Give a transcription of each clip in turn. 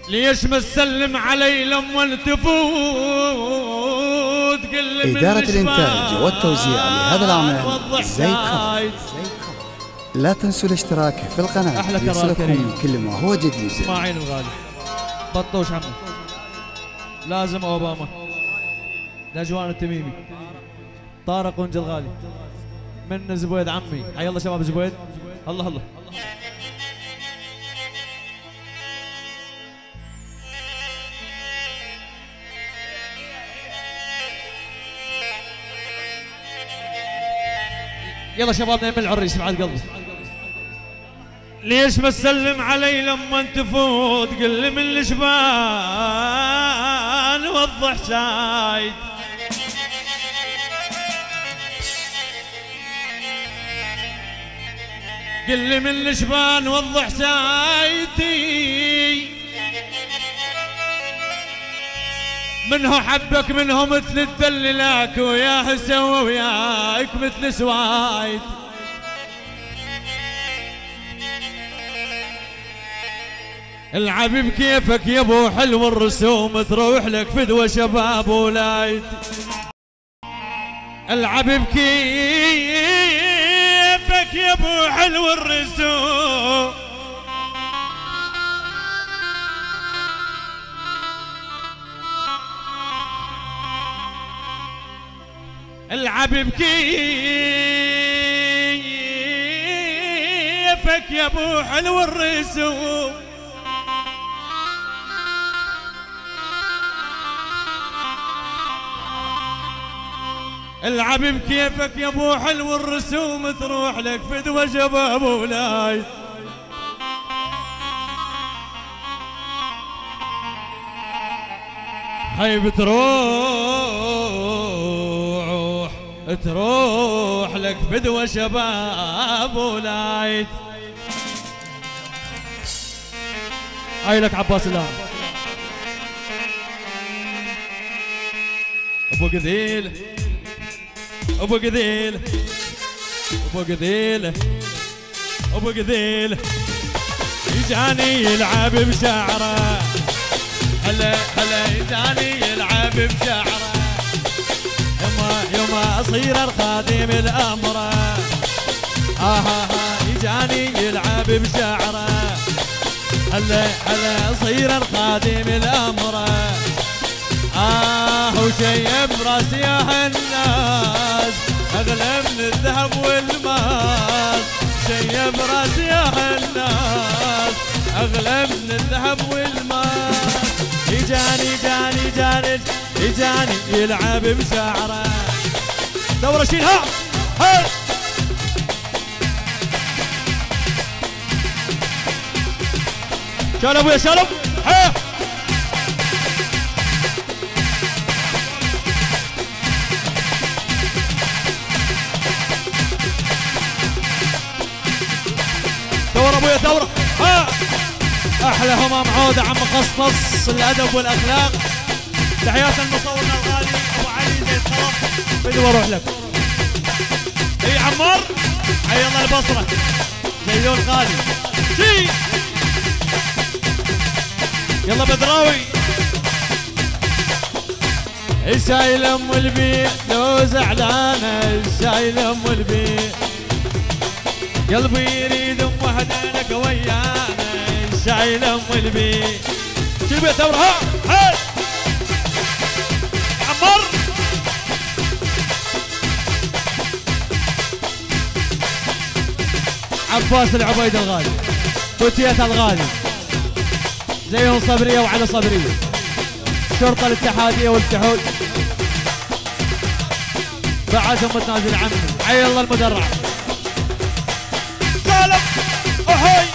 ليش ما تسلم علي لما تفوت؟ قل من إدارة الإنتاج والتوزيع لهذا العمل زيد خبر. لا تنسوا الاشتراك في القناة ليصلكم كل ما هو جديد. اسماعيل الغالي بطوش عمي لازم اوباما نجوان التميمي طارق ونج الغالي من زبيد عمي. حي الله شباب زبيد. الله الله يلا شباب نعمل العريس بعد قلبي. ليش ما تسلم علي لما تفوت؟ قل لي من الجبال وضح سايد. قل لي من الجبال وضح سايدي. منه حبك منه مثل الدللاك وياه سوى وياك مثل سوايد. العب بكيفك يا ابو حلو الرسوم تروح لك فدوى شباب ولايد. العب بكيفك يا ابو حلو الرسوم العب بكيفك يا ابو حلو الرسوم. العب بكيفك يا ابو حلو الرسوم تروح لك فدوى شباب ولايد. حيب تروح لك فدوى شباب ولايد. هاي لك عباس الله ابو قذيل ابو قذيل ابو قذيل ابو قذيل يجاني يلعب بشعره. هلا هلا يجاني يلعب بشعره. يوم اصير الخادم الامره. يجاني يلعب بشعره. هلا هلا اصير الخادم الامره. وشي براس يا الناس اغلى من الذهب والماس. شي براس يا الناس اغلى من الذهب والماس. يجاني يلعب بشعره. دورة شيلها هاي شالب يا شالب ها. دورة ابويا دورة ها. احلى همام عودة عم مخصص الادب والاخلاق. تحيات المصورنا الغالي ابو علي زيد خلف. بدي اروح لك اي عمار. حي الله البصره زيون غالي شي. يلا بدراوي الشايل ام البيت لو زعلانه. الشايل ام البيت قلبي يريد ام وحدانك ويانا. الشايل ام البيت شي بيت ورها هاي عمر. عباس العبيد الغالي فتيات الغالي زيهم صبريه وعلى صبريه. شرطه الاتحاديه والكحول بعدهم متنازل عمي. حي الله المدرع سالم احي.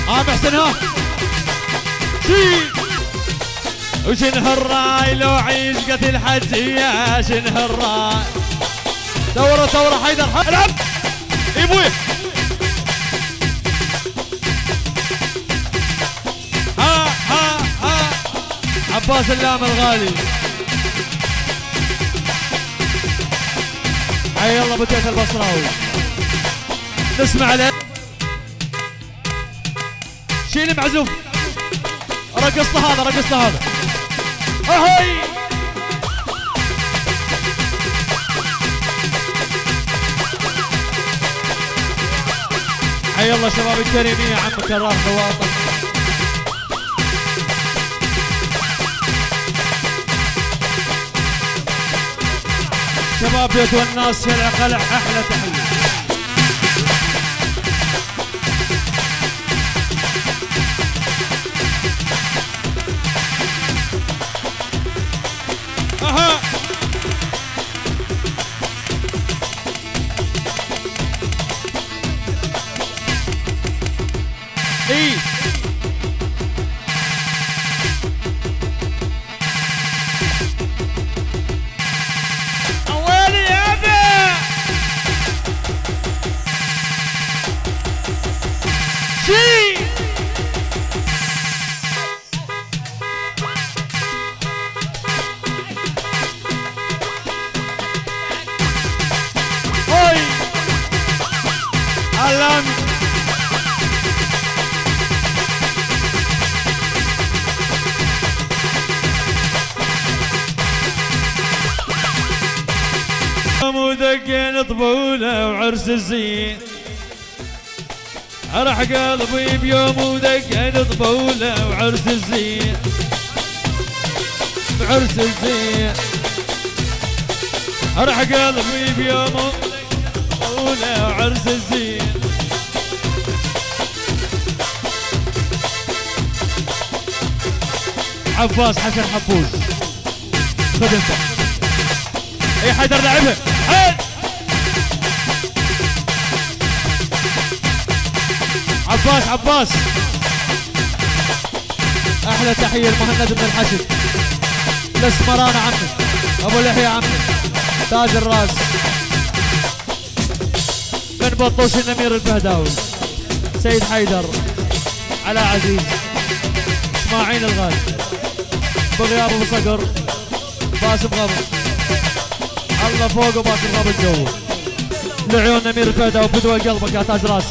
محسن ها شي. وشنه الراي لو عيش قتل حجيه. شنه الراي ثوره حيدر العب ابوي. ها عباس اللام الغالي حي الله بكيت البصراوي. نسمع له شيل معزوف. رقص له هذا رقص له هذا. اهي حي الله شباب الكريمية عم كرار خواطر. شباب بيت والناس يا العقلع احلى تحية. اها اي اويلي يابا شي هاي علامي مودقين طبولة وعرس الزين. فرح قلبي بيوم ودقين طبولة وعرس الزين. بعرس الزين فرح قلبي بيوم طبولة وعرس الزين. عباس حسن حبوس خذ انت. اي حيدر لعبها حيد. عباس احلى تحيه المهند بن الحشد. الاسمران عمي ابو لحيه عمي تاج الراس من بطوش النمير البهداوي. سيد حيدر على عزيز اسماعيل الغالي بغياب ابو صقر باسم غمر الله فوق وباسم غاب الجو. لعيون نمير الفدا وبدوى قلبك يا تاج راس.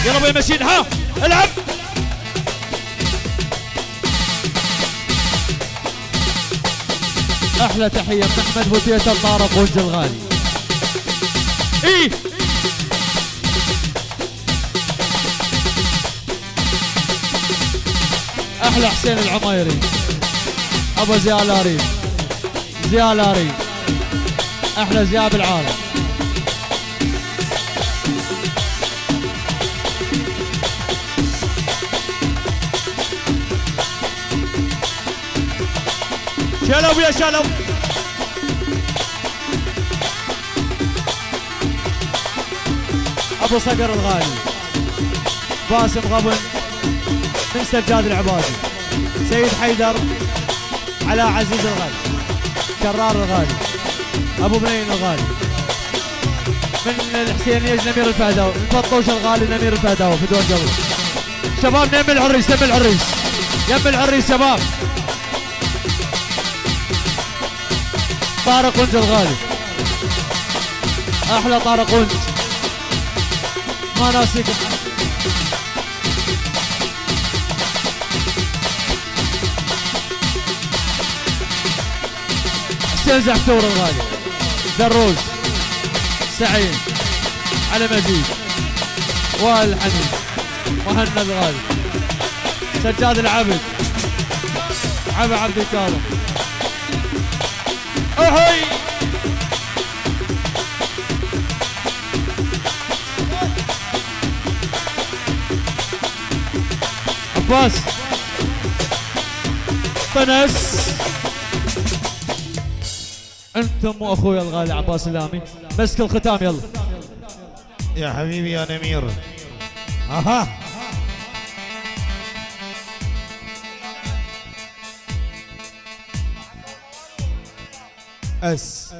يلا ابو يمشين ها العب. احلى تحيه من احمد بوتيت الطارق وجه الغالي. ايه احلى حسين العمايري ابو زيالاري زيالاري احلى زياب العالم. شلو يا شلو ابو صقر الغالي باسم غبن من سجاد العبادي. سيد حيدر على عزيز الغالي كرار الغالي ابو بنين الغالي من الحسين يج نمير الفهداوي من بطوش الغالي نمير الفهداوي في دور قلب. شباب نم العريس نم العريس يم العريس شباب. طارق ونج الغالي احلى طارق ونج ما ناسيكم. حسين زعتور الغالي دروز سعيد على مجيد وائل حميد مهند الغالي سجاد العبد عبد الكاظم. اهي عباس طنس انتم واخويا الغالي عباس اللامي مسك الختام. يلا يا حبيبي يا نمير. اها اس